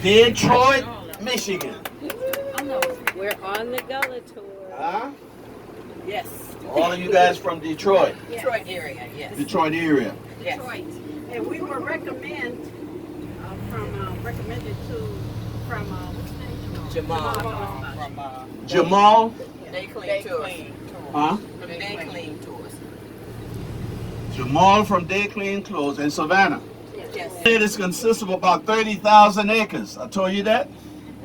Detroit, Michigan. We're on the Gullah tour. Huh? Yes. All of you guys from Detroit. Detroit area, yes. Detroit area. Yes. Detroit. And we were recommended from what's his name? Jamal. Jamal. They Clean Tours. Huh? From They Clean Tours. Jamal from Day Clean Clothes in Savannah. Yes. It consists of about 30,000 acres. I told you that?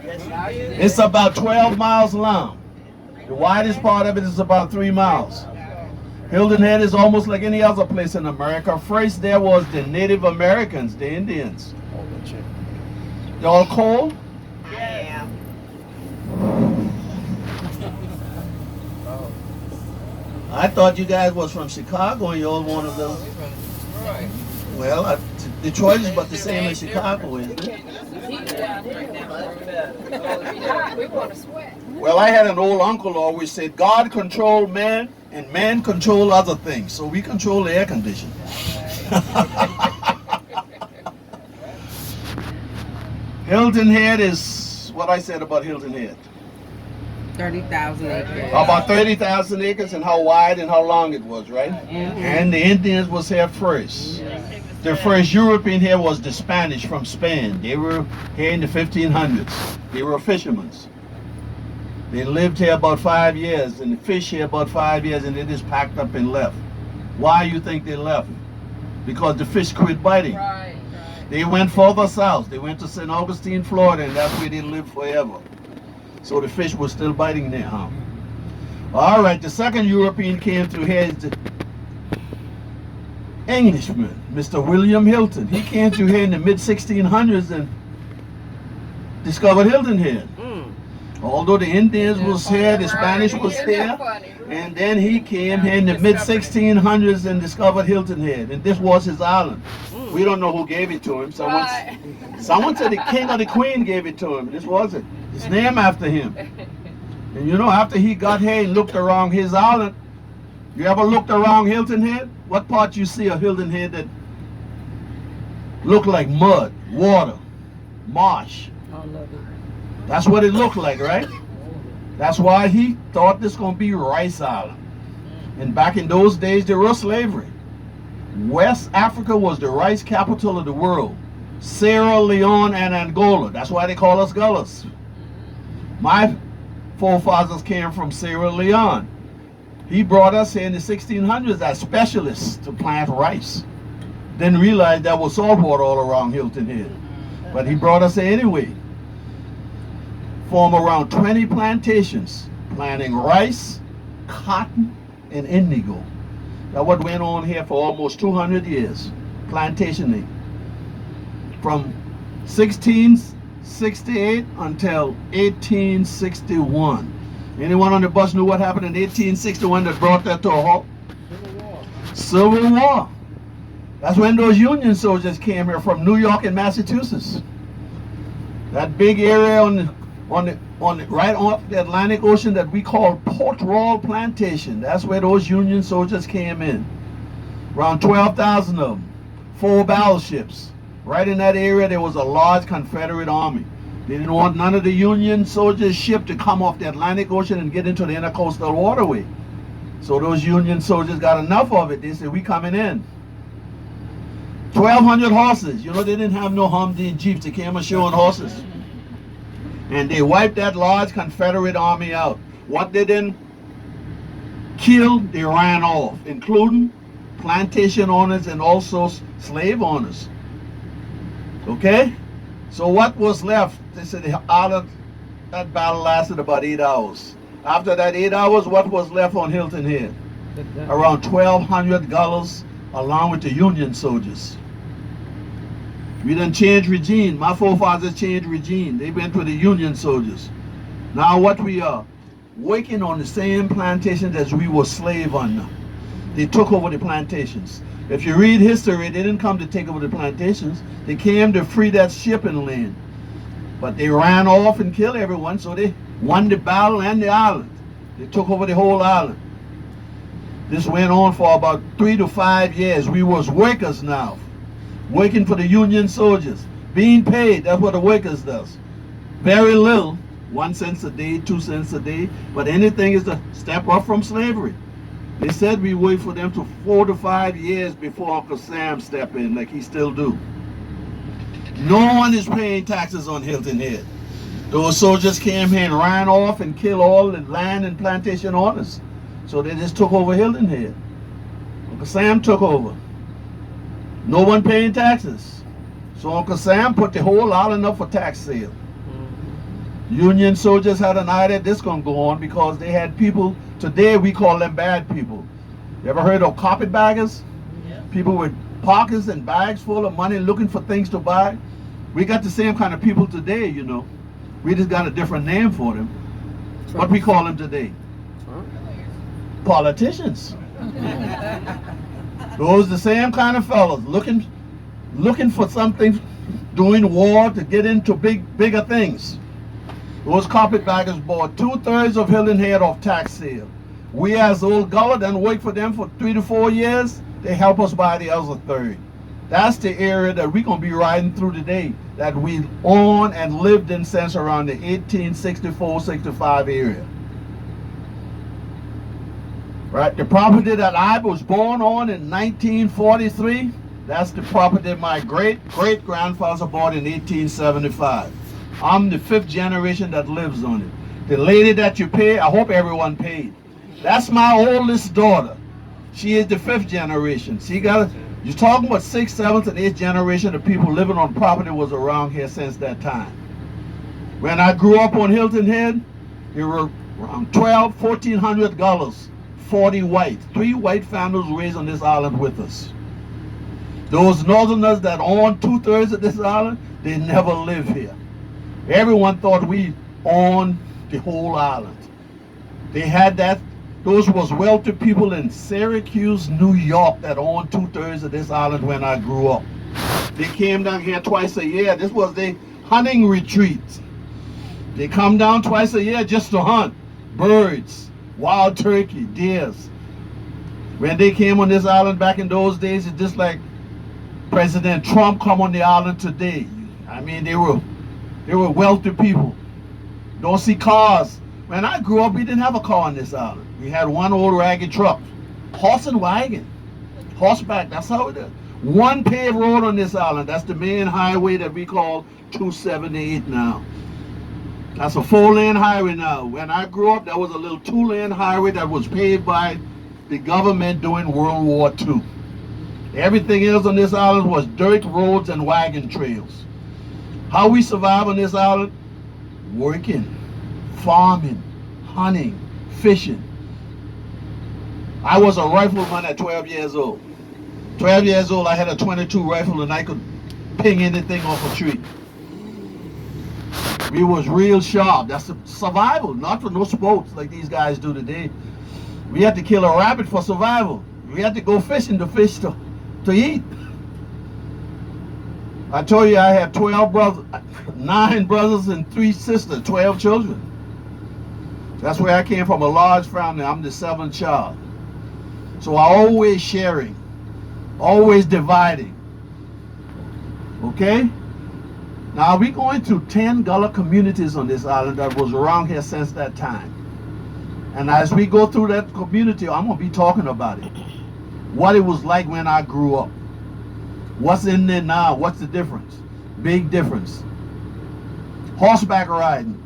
It's about 12 miles long. The widest part of it is about 3 miles. Hilton Head is almost like any other place in America. First there was the Native Americans, the Indians. You all cold? Yeah. I thought you guys was from Chicago and you all one of those. Well, Detroit is about the same as Chicago, isn't it? We want to sweat. Well, I had an old uncle who always said, God control man and man control other things. So we control the air conditioning. Hilton Head is what I said about Hilton Head. 30,000 acres. About 30,000 acres and how wide and how long it was, right? And the Indians was here first. The first European here was the Spanish from Spain. They were here in the 1500s. They were fishermen. They lived here about 5 years and fished here about 5 years and they just packed up and left. Why you think they left? Because the fish quit biting. Right. They went further south. They went to St. Augustine, Florida, and that's where they lived forever. So the fish was still biting there, huh? All right, the second European came through here is the Englishman, Mr. William Hilton. He came through here in the mid-1600s and discovered Hilton Head. Although the Indians was here, the Spanish was here, and then he came here in the mid-1600s and discovered Hilton Head, and this was his island. We don't know who gave it to him. Someone said the king or the queen gave it to him. This wasn't. It's named after him. And you know, after he got here and looked around his island, you ever looked around Hilton Head? What part you see of Hilton Head that look like mud, water, marsh? That's what it looked like, right? That's why he thought this gonna be Rice Island. And back in those days, there was slavery. West Africa was the rice capital of the world. Sierra Leone and Angola. That's why they call us Gullahs. My forefathers came from Sierra Leone. He brought us here in the 1600s as specialists to plant rice. Didn't realize there was salt water all around Hilton Head. But he brought us here anyway. Formed around 20 plantations, planting rice, cotton, and indigo. That's what went on here for almost 200 years, plantationing. From 1668 until 1861. Anyone on the bus knew what happened in 1861 that brought that to a halt? Civil War. That's when those Union soldiers came here from New York and Massachusetts. That big area right off the Atlantic Ocean that we call Port Royal Plantation. That's where those Union soldiers came in. Around 12,000 of them. 4 battleships. Right in that area there was a large Confederate army. They didn't want none of the Union soldiers' ship to come off the Atlantic Ocean and get into the intercoastal waterway. So those Union soldiers got enough of it. They said, we coming in. 1,200 horses. You know, they didn't have no Humvee and Jeeps. They came ashore on horses. And they wiped that large Confederate army out. What they didn't kill, they ran off, including plantation owners and also slave owners. Okay? So what was left? They said that battle lasted about 8 hours. After that 8 hours, what was left on Hilton Head? Around 1,200 Gullahs along with the Union soldiers. We done changed regime. My forefathers changed regime. They went with the Union soldiers. Now what we are, working on the same plantations as we were slave under. They took over the plantations. If you read history, they didn't come to take over the plantations. They came to free that shipping land. But they ran off and killed everyone, so they won the battle and the island. They took over the whole island. This went on for about 3 to 5 years. We was workers now, working for the Union soldiers, being paid. That's what the workers does. Very little, 1 cent a day, 2 cents a day, but anything is a step up from slavery. They said we wait for them to 4 to 5 years before Uncle Sam step in, like he still do. No one is paying taxes on Hilton Head. Those soldiers came here and ran off and killed all the land and plantation owners. So they just took over Hilton Head. Uncle Sam took over. No one paying taxes. So Uncle Sam put the whole island up for tax sale. Union soldiers had an idea this gonna go on because they had people, today we call them bad people. You ever heard of carpetbaggers? Yeah. People with pockets and bags full of money looking for things to buy. We got the same kind of people today, you know. We just got a different name for them. What we call them today? Politicians. Those the same kind of fellas looking for something, doing war to get into bigger things. Those carpetbaggers bought 2/3 of Hilton Head off tax sale. We as old Gullah done wait for them for 3 to 4 years. They help us buy the other third. That's the area that we're going to be riding through today, that we own and lived in since around the 1864-65 area. Right? The property that I was born on in 1943, that's the property my great-great-grandfather bought in 1875. I'm the 5th generation that lives on it. The lady that you pay, I hope everyone paid. That's my oldest daughter. She is the 5th generation. She got, you're talking about 6th, 7th, and 8th generation of people living on property was around here since that time. When I grew up on Hilton Head, there were around 1,400 Gullahs, 40 white. 3 white families raised on this island with us. Those northerners that own 2/3 of this island, they never live here. Everyone thought we owned the whole island. They had that. Those was wealthy people in Syracuse, New York that owned 2/3 of this island when I grew up. They came down here twice a year. This was their hunting retreat. They come down twice a year just to hunt birds, wild turkey, deers. When they came on this island back in those days, it's just like President Trump come on the island today. I mean, they were wealthy people. Don't see cars. When I grew up, we didn't have a car on this island. We had one old ragged truck, horse and wagon, horseback. That's how it is. One paved road on this island. That's the main highway that we call 278 now. That's a 4-lane highway now. When I grew up, that was a little 2-lane highway that was paved by the government during World War II. Everything else on this island was dirt roads and wagon trails. How we survive on this island? Working, farming, hunting, fishing. I was a rifleman at 12 years old. 12 years old, I had a .22 rifle and I could ping anything off a tree. We was real sharp. That's survival, not for no sports like these guys do today. We had to kill a rabbit for survival. We had to go fishing to fish to eat. I told you I had 12 brothers, 9 brothers and 3 sisters, 12 children. That's where I came from, a large family. I'm the 7th child. So I always sharing, always dividing. Okay? Now we're going through 10 Gullah communities on this island that was around here since that time. And as we go through that community, I'm going to be talking about it. What it was like when I grew up. What's in there now? What's the difference? Big difference. Horseback riding.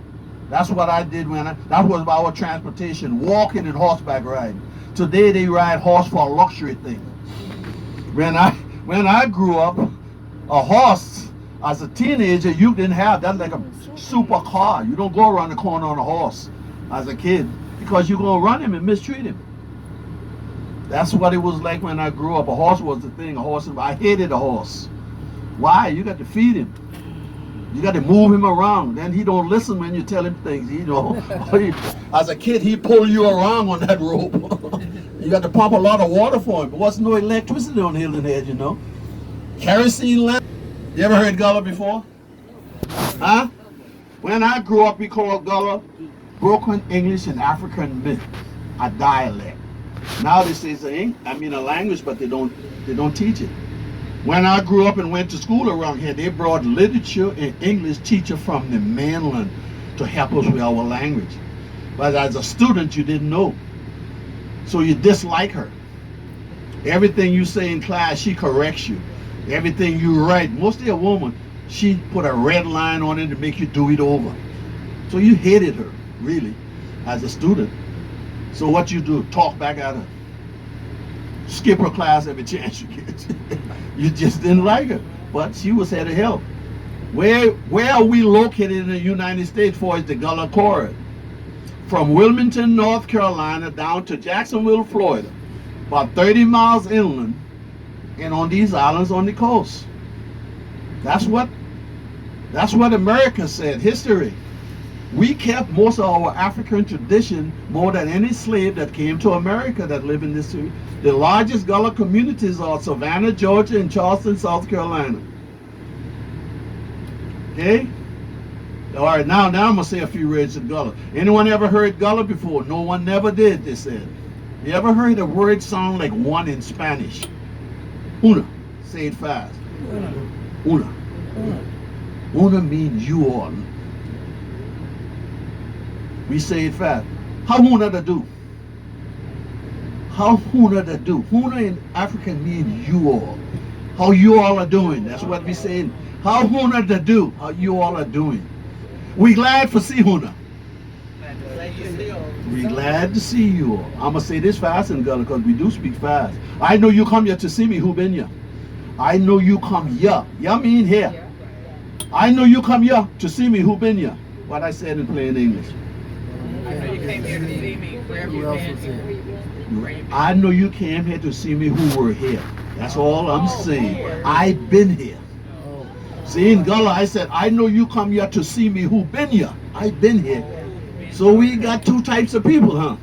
That's what I did that was our transportation, walking and horseback riding. Today they ride horse for a luxury thing. When I grew up, a horse, as a teenager, you didn't have, that's like a super car. You don't go around the corner on a horse as a kid because you're going to run him and mistreat him. That's what it was like when I grew up. A horse was the thing. I hated a horse. Why? You got to feed him. You got to move him around. Then he don't listen when you tell him things. You know, as a kid, he pull you around on that rope. You got to pump a lot of water for him. There wasn't no electricity on Hilton Head, you know. Kerosene lamp. You ever heard Gullah before? Huh? When I grew up, we called Gullah broken English and African myth, a dialect. Now this is a language, but they don't teach it. When I grew up and went to school around here, they brought literature and English teacher from the mainland to help us with our language. But as a student, you didn't know. So you dislike her. Everything you say in class, she corrects you. Everything you write, mostly a woman, she put a red line on it to make you do it over. So you hated her, really, as a student. So what you do, talk back at her. Skip her class every chance you get. You just didn't like her, but she was here to help. Where are we located in the United States for is the Gullah corridor? From Wilmington, North Carolina, down to Jacksonville, Florida, about 30 miles inland, and on these islands on the coast. That's what America said, history. We kept most of our African tradition more than any slave that came to America that lived in this area. The largest Gullah communities are Savannah, Georgia, and Charleston, South Carolina. Okay? All right, now I'm going to say a few words of Gullah. Anyone ever heard Gullah before? No one never did, they said. You ever heard a word sound like one in Spanish? Una. Say it fast. Una. Una means you all. We say it fast. How una to do? How una to do? Una in African means you all. How you all are doing. That's what we say. How una to do? How you all are doing. We glad for see una. We glad to see you all. I'm going to say this fast in Gullah because we do speak fast. I know you come here to see me, who been here. I know you come here. Ya mean here. I know you come here to see me, who been here. What I said in plain English. I know you came here to see me. Where have you been? I know you came here to see me who were here. That's all I'm saying. I've been here. See, in Gullah, I said, I know you come here to see me who been here. I've been here. So we got two types of people, huh?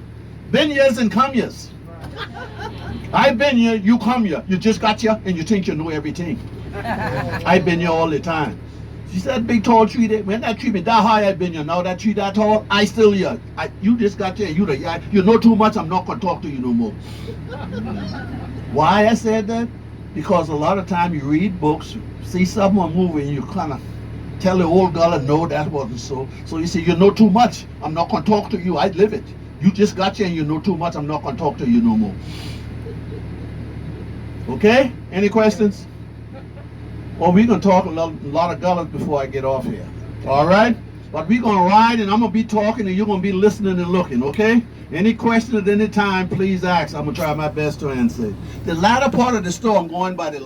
Been years and come years. I've been here, you come here. You just got here and you think you know everything. I've been here all the time. She said, big tall tree there. When that tree been that high, I've been here. Now that tree that tall, I still here. You just got here. You know too much. I'm not going to talk to you no more. Why I said that? Because a lot of time you read books, see something on a movie, and you kind of tell the old Gullah, no, that wasn't so. So you say, you know too much. I'm not going to talk to you. I live it. You just got here and you know too much. I'm not going to talk to you no more. Okay? Any questions? Well, we're going to talk a lot of Gullah before I get off here. All right? But we're going to ride, and I'm going to be talking, and you're going to be listening and looking, okay? Any questions at any time, please ask. I'm going to try my best to answer. The latter part of the story, I'm going by the